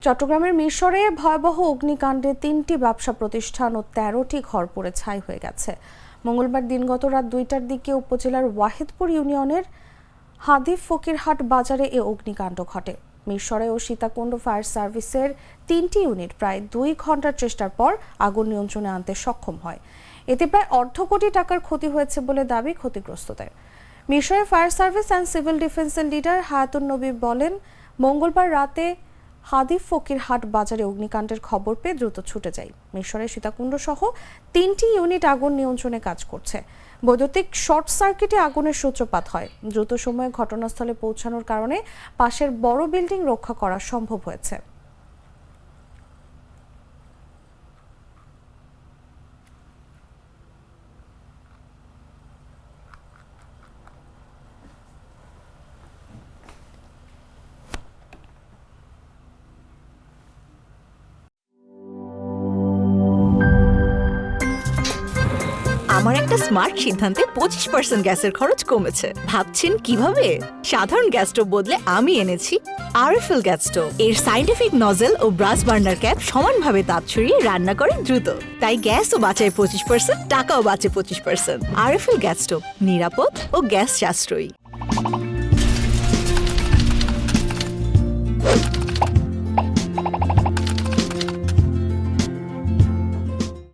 চট্টগ্রামের মিরসরে ভয়াবহ অগ্নিকাণ্ডে ৩টি ব্যবসা প্রতিষ্ঠান ও ১৩টি ঘর পুড়ে ছাই হয়ে গেছে। মঙ্গলবার দিনগত রাত ২টার দিকে উপজেলার ওয়াহিদপুর ইউনিয়নের হাদিফ ফকিরহাট বাজারে এ অগ্নিকাণ্ড ঘটে। মিরসরে ও সীতাকুণ্ড ফায়ার সার্ভিসের ৩টি ইউনিট প্রায় ২ ঘন্টার চেষ্টার পর আগুন নিয়ন্ত্রণে আনতে সক্ষম হয়। এতে প্রায় অর্ধ কোটি টাকার ক্ষতি হয়েছে বলে দাবি ক্ষতিগ্রস্তদের। মিরসরে ফায়ার সার্ভিস অ্যান্ড সিভিল ডিফেন্সের লিডার হায়াতুন নবী বলেন, মঙ্গলবার রাতে হাদিফ ফকিরহাট বাজারে অগ্নিকাণ্ডের খবর পেয়ে দ্রুত ছুটে যাই। মিরসরের সীতাকুণ্ড সহ ৩টি ইউনিট আগুন নিয়ন্ত্রণে কাজ করছে। বৈদ্যুতিক শর্ট সার্কিটে আগুনের সূত্রপাত হয়। দ্রুত সময়ে ঘটনাস্থলে পৌঁছানোর কারণে পাশের বড় বিল্ডিং রক্ষা করা সম্ভব হয়েছে। আমার একটা স্মার্ট সিদ্ধান্তে 25% গ্যাসের খরচ কমেছে। ভাবছেন কিভাবে? সাধারণ গ্যাস স্টোভ বদলে আমি এনেছি আরএফএল গ্যাস স্টোভ। এর সাইন্টিফিক নজল ও ব্রাস বার্নার ক্যাপ সমানভাবে তাপ ছড়িয়ে রান্না করে দ্রুত। তাই গ্যাসও বাঁচায় 25%, টাকাও বাঁচে 25%। আরএফএল গ্যাস স্টোভ নিরাপদ ও গ্যাস সাশ্রয়ী।